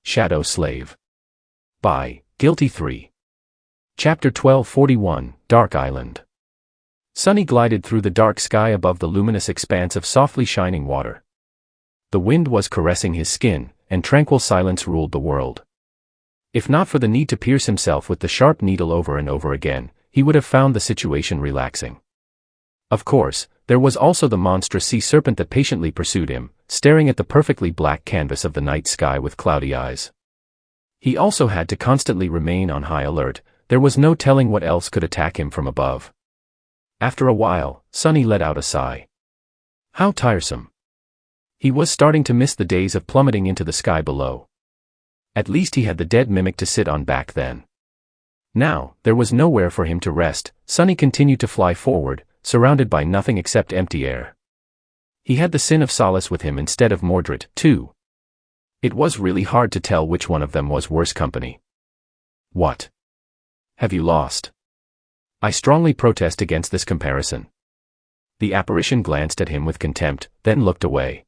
Shadow Slave. By Guiltythree. Chapter 1241, Dark Island. Sunny glided through the dark sky above the luminous expanse of softly shining water. The wind was caressing his skin, and tranquil silence ruled the world. If not for the need to pierce himself with the sharp needle over and over again, he would have found the situation relaxing. Of course, there was also the monstrous sea serpent that patiently pursued him, staring at the perfectly black canvas of the night sky with cloudy eyes. He also had to constantly remain on high alert. There was no telling what else could attack him from above. After a while, Sunny let out a sigh. How tiresome. He was starting to miss the days of plummeting into the sky below. At least he had the dead mimic to sit on back then. Now, there was nowhere for him to rest. Sunny continued to fly forward, surrounded by nothing except empty air. He had the Sin of Solace with him instead of Mordred, too. It was really hard to tell which one of them was worse company. What? Have you lost? I strongly protest against this comparison. The apparition glanced at him with contempt, then looked away.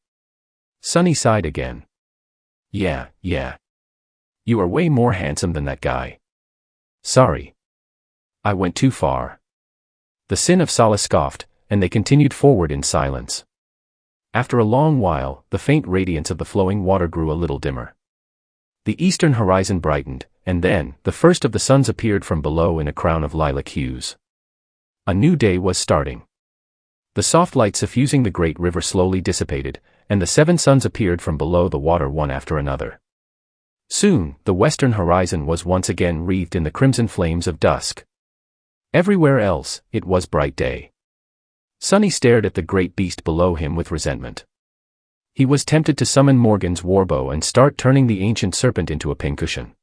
Sunny sighed again. Yeah. You are way more handsome than that guy. Sorry. I went too far. The Sin of Solace scoffed, and they continued forward in silence. After a long while, the faint radiance of the flowing water grew a little dimmer. The eastern horizon brightened, and then, the first of the suns appeared from below in a crown of lilac hues. A new day was starting. The soft light suffusing the great river slowly dissipated, and the 7 suns appeared from below the water one after another. Soon, the western horizon was once again wreathed in the crimson flames of dusk. Everywhere else, it was bright day. Sunny stared at the great beast below him with resentment. He was tempted to summon Morgan's warbow and start turning the ancient serpent into a pincushion.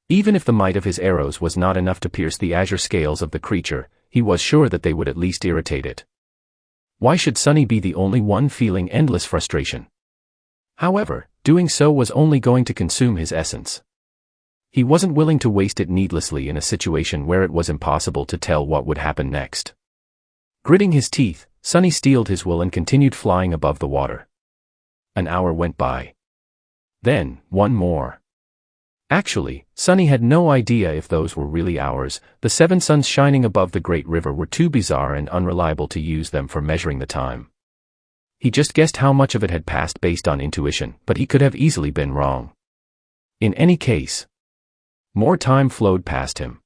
Even if the might of his arrows was not enough to pierce the azure scales of the creature, he was sure that they would at least irritate it. Why should Sunny be the only one feeling endless frustration? However, doing so was only going to consume his essence. He wasn't willing to waste it needlessly in a situation where it was impossible to tell what would happen next. Gritting his teeth, Sunny steeled his will and continued flying above the water. An hour went by. Then, one more. Actually, Sunny had no idea if those were really hours. The 7 suns shining above the great river were too bizarre and unreliable to use them for measuring the time. He just guessed how much of it had passed based on intuition, but he could have easily been wrong. In any case, more time flowed past him.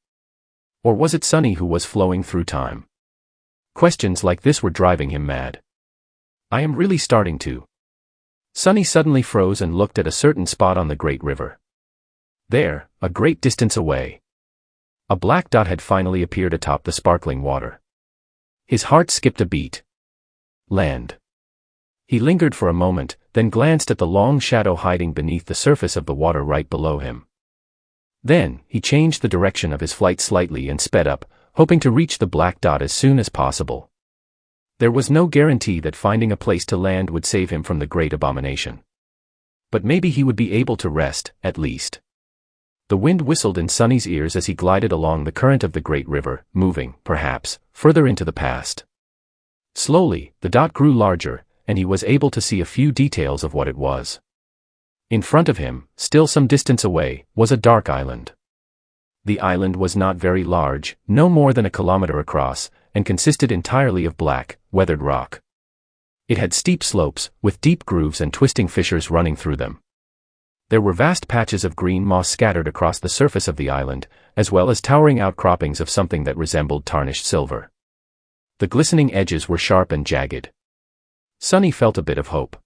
Or was it Sunny who was flowing through time? Questions like this were driving him mad. I am really starting to. Sunny suddenly froze and looked at a certain spot on the great river. There, a great distance away, a black dot had finally appeared atop the sparkling water. His heart skipped a beat. Land. He lingered for a moment, then glanced at the long shadow hiding beneath the surface of the water right below him. Then, he changed the direction of his flight slightly and sped up, hoping to reach the black dot as soon as possible. There was no guarantee that finding a place to land would save him from the great abomination. But maybe he would be able to rest, at least. The wind whistled in Sunny's ears as he glided along the current of the great river, moving, perhaps, further into the past. Slowly, the dot grew larger, and he was able to see a few details of what it was. In front of him, still some distance away, was a dark island. The island was not very large, no more than a kilometer across, and consisted entirely of black, weathered rock. It had steep slopes, with deep grooves and twisting fissures running through them. There were vast patches of green moss scattered across the surface of the island, as well as towering outcroppings of something that resembled tarnished silver. The glistening edges were sharp and jagged. Sunny felt a bit of hope.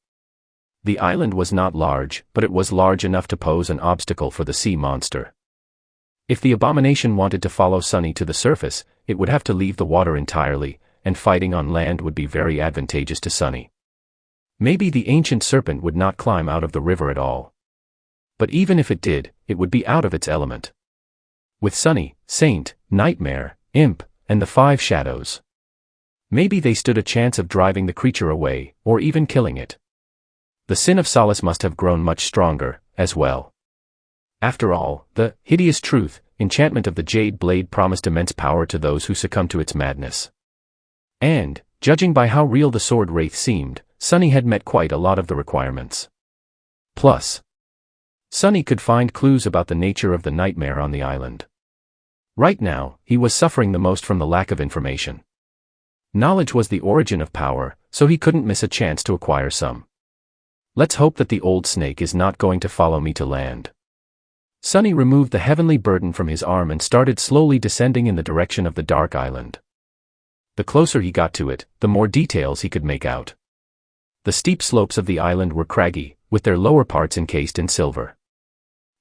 The island was not large, but it was large enough to pose an obstacle for the sea monster. If the abomination wanted to follow Sunny to the surface, it would have to leave the water entirely, and fighting on land would be very advantageous to Sunny. Maybe the ancient serpent would not climb out of the river at all. But even if it did, it would be out of its element. With Sunny, Saint, Nightmare, Imp, and the 5 shadows, maybe they stood a chance of driving the creature away, or even killing it. The Sin of Solace must have grown much stronger, as well. After all, the hideous truth, enchantment of the Jade Blade promised immense power to those who succumbed to its madness. And, judging by how real the sword wraith seemed, Sunny had met quite a lot of the requirements. Plus, Sunny could find clues about the nature of the nightmare on the island. Right now, he was suffering the most from the lack of information. Knowledge was the origin of power, so he couldn't miss a chance to acquire some. Let's hope that the old snake is not going to follow me to land. Sunny removed the heavenly burden from his arm and started slowly descending in the direction of the dark island. The closer he got to it, the more details he could make out. The steep slopes of the island were craggy, with their lower parts encased in silver.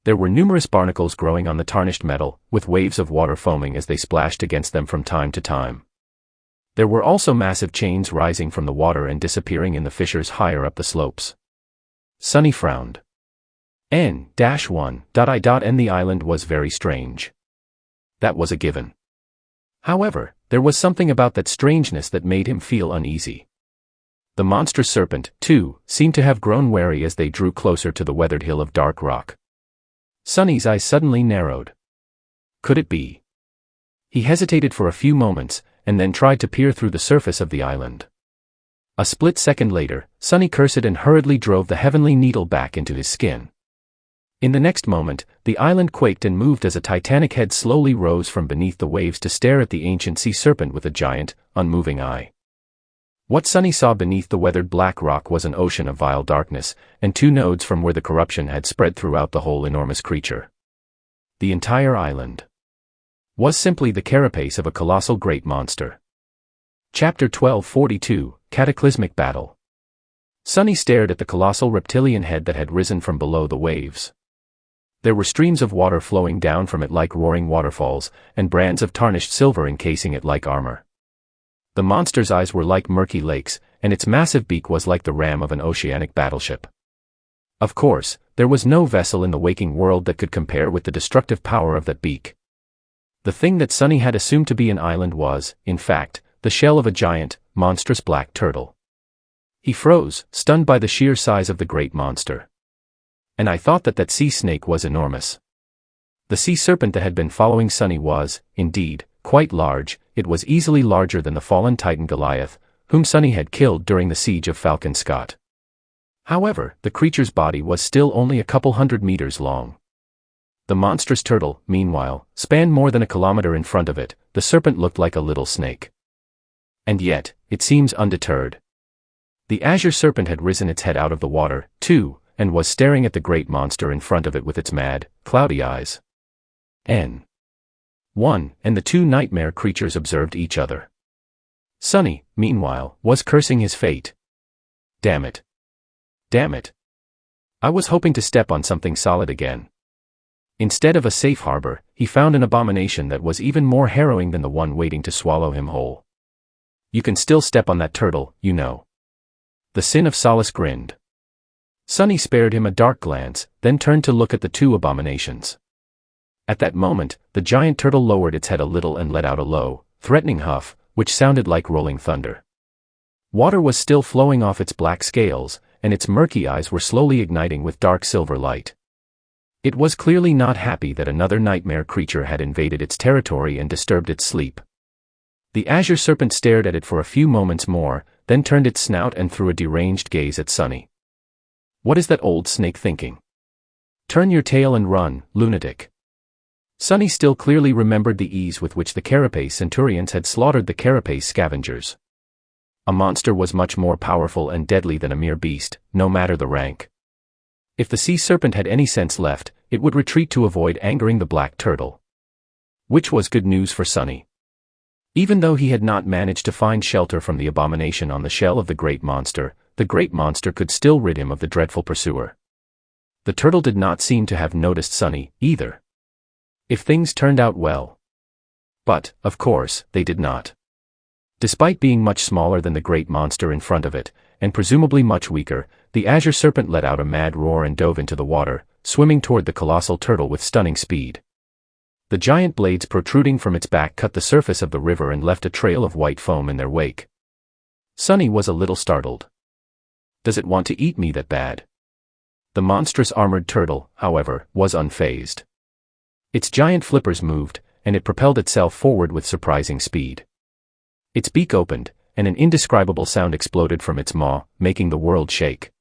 There were numerous barnacles growing on the tarnished metal, with waves of water foaming as they splashed against them from time to time. There were also massive chains rising from the water and disappearing in the fissures higher up the slopes. Sunny frowned. N-1. And the island was very strange. That was a given. However, there was something about that strangeness that made him feel uneasy. The monstrous serpent, too, seemed to have grown wary as they drew closer to the weathered hill of dark rock. Sunny's eyes suddenly narrowed. Could it be? He hesitated for a few moments, and then tried to peer through the surface of the island. A split second later, Sunny cursed and hurriedly drove the heavenly needle back into his skin. In the next moment, the island quaked and moved as a titanic head slowly rose from beneath the waves to stare at the ancient sea serpent with a giant, unmoving eye. What Sunny saw beneath the weathered black rock was an ocean of vile darkness, and 2 nodes from where the corruption had spread throughout the whole enormous creature. The entire island was simply the carapace of a colossal great monster. Chapter 1242, Cataclysmic Battle. Sunny stared at the colossal reptilian head that had risen from below the waves. There were streams of water flowing down from it like roaring waterfalls, and brands of tarnished silver encasing it like armor. The monster's eyes were like murky lakes, and its massive beak was like the ram of an oceanic battleship. Of course, there was no vessel in the waking world that could compare with the destructive power of that beak. The thing that Sunny had assumed to be an island was, in fact, the shell of a giant, monstrous black turtle. He froze, stunned by the sheer size of the great monster. And I thought that sea snake was enormous. The sea serpent that had been following Sunny was, indeed, quite large. It was easily larger than the fallen titan Goliath, whom Sunny had killed during the siege of Falcon Scott. However, the creature's body was still only a couple 100 meters long. The monstrous turtle, meanwhile, spanned more than a kilometer in front of it. The serpent looked like a little snake. And yet, it seems undeterred. The azure serpent had risen its head out of the water, too, and was staring at the great monster in front of it with its mad, cloudy eyes. N-1, and the 2 nightmare creatures observed each other. Sunny, meanwhile, was cursing his fate. Damn it. Damn it. I was hoping to step on something solid again. Instead of a safe harbor, he found an abomination that was even more harrowing than the one waiting to swallow him whole. You can still step on that turtle, you know. The Sin of Solace grinned. Sunny spared him a dark glance, then turned to look at the 2 abominations. At that moment, the giant turtle lowered its head a little and let out a low, threatening huff, which sounded like rolling thunder. Water was still flowing off its black scales, and its murky eyes were slowly igniting with dark silver light. It was clearly not happy that another nightmare creature had invaded its territory and disturbed its sleep. The azure serpent stared at it for a few moments more, then turned its snout and threw a deranged gaze at Sunny. What is that old snake thinking? Turn your tail and run, lunatic. Sunny still clearly remembered the ease with which the carapace centurions had slaughtered the carapace scavengers. A monster was much more powerful and deadly than a mere beast, no matter the rank. If the sea serpent had any sense left, it would retreat to avoid angering the black turtle. Which was good news for Sunny. Even though he had not managed to find shelter from the abomination on the shell of the great monster could still rid him of the dreadful pursuer. The turtle did not seem to have noticed Sunny, either. If things turned out well. But, of course, they did not. Despite being much smaller than the great monster in front of it, and presumably much weaker, the azure serpent let out a mad roar and dove into the water, swimming toward the colossal turtle with stunning speed. The giant blades protruding from its back cut the surface of the river and left a trail of white foam in their wake. Sunny was a little startled. Does it want to eat me that bad? The monstrous armored turtle, however, was unfazed. Its giant flippers moved, and it propelled itself forward with surprising speed. Its beak opened, and an indescribable sound exploded from its maw, making the world shake.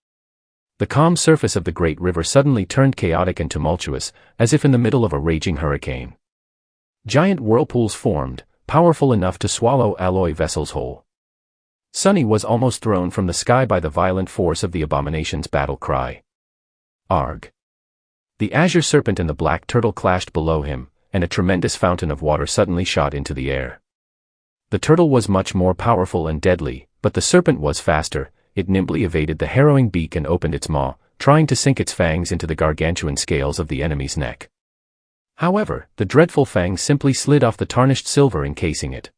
The calm surface of the great river suddenly turned chaotic and tumultuous, as if in the middle of a raging hurricane. Giant whirlpools formed, powerful enough to swallow alloy vessels whole. Sunny was almost thrown from the sky by the violent force of the abomination's battle cry. Arg! The azure serpent and the black turtle clashed below him, and a tremendous fountain of water suddenly shot into the air. The turtle was much more powerful and deadly, but the serpent was faster. It nimbly evaded the harrowing beak and opened its maw, trying to sink its fangs into the gargantuan scales of the enemy's neck. However, the dreadful fangs simply slid off the tarnished silver encasing it.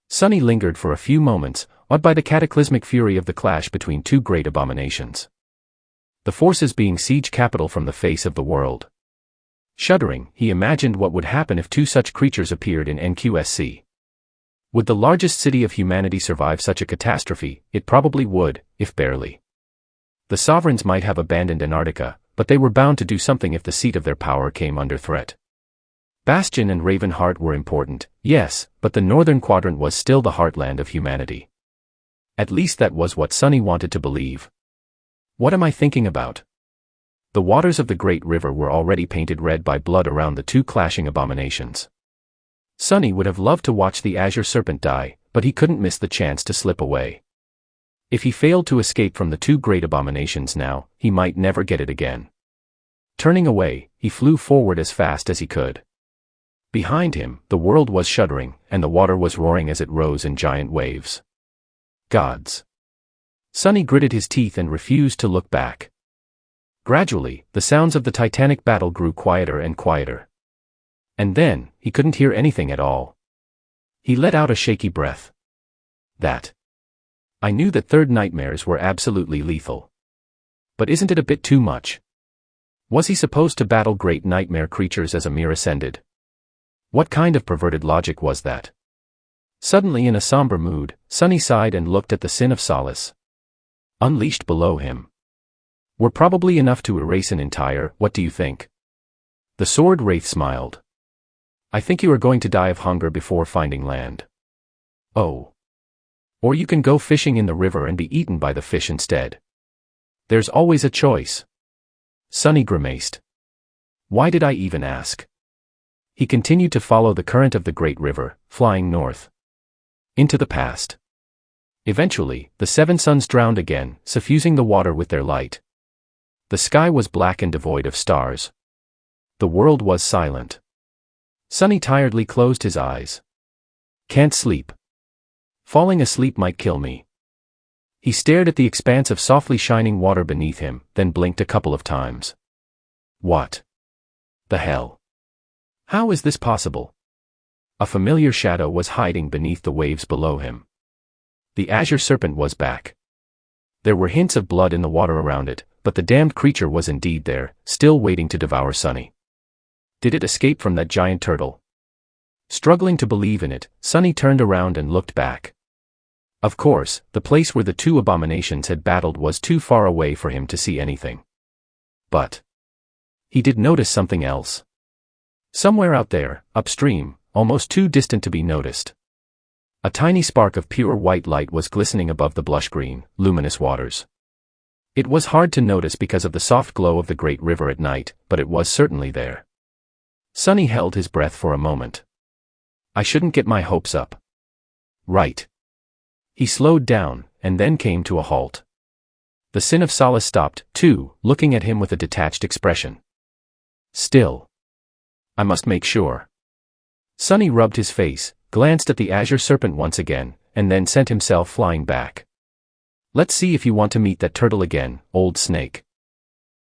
Sunny lingered for a few moments, awed by the cataclysmic fury of the clash between two great abominations. The forces being siege capital from the face of the world. Shuddering, he imagined what would happen if two such creatures appeared in NQSC. Would the largest city of humanity survive such a catastrophe? It probably would, if barely. The sovereigns might have abandoned Antarctica, but they were bound to do something if the seat of their power came under threat. Bastion and Ravenheart were important, yes, but the northern quadrant was still the heartland of humanity. At least that was what Sunny wanted to believe. What am I thinking about? The waters of the great river were already painted red by blood around the two clashing abominations. Sunny would have loved to watch the azure serpent die, but he couldn't miss the chance to slip away. If he failed to escape from the two great abominations now, he might never get it again. Turning away, he flew forward as fast as he could. Behind him, the world was shuddering, and the water was roaring as it rose in giant waves. Gods! Sunny gritted his teeth and refused to look back. Gradually, the sounds of the titanic battle grew quieter and quieter. And then, he couldn't hear anything at all. He let out a shaky breath. I knew that third nightmares were absolutely lethal. But isn't it a bit too much? Was he supposed to battle great nightmare creatures as a mere ascended? What kind of perverted logic was that? Suddenly in a somber mood, Sunny sighed and looked at the sin of solace. Unleashed below him. Were probably enough to erase an entire, what do you think? The sword wraith smiled. I think you are going to die of hunger before finding land. Oh. Or you can go fishing in the river and be eaten by the fish instead. There's always a choice. Sunny grimaced. Why did I even ask? He continued to follow the current of the great river, flying north. Into the past. Eventually, the seven suns drowned again, suffusing the water with their light. The sky was black and devoid of stars. The world was silent. Sunny tiredly closed his eyes. Can't sleep. Falling asleep might kill me. He stared at the expanse of softly shining water beneath him, then blinked a couple of times. What the hell? How is this possible? A familiar shadow was hiding beneath the waves below him. The azure serpent was back. There were hints of blood in the water around it, but the damned creature was indeed there, still waiting to devour Sunny. Did it escape from that giant turtle? Struggling to believe in it, Sunny turned around and looked back. Of course, the place where the two abominations had battled was too far away for him to see anything. But he did notice something else. Somewhere out there, upstream, almost too distant to be noticed. A tiny spark of pure white light was glistening above the blush-green, luminous waters. It was hard to notice because of the soft glow of the great river at night, but it was certainly there. Sunny held his breath for a moment. I shouldn't get my hopes up. Right. He slowed down, and then came to a halt. The sin of solace stopped, too, looking at him with a detached expression. Still. I must make sure. Sunny rubbed his face, glanced at the azure serpent once again, and then sent himself flying back. Let's see if you want to meet that turtle again, old snake.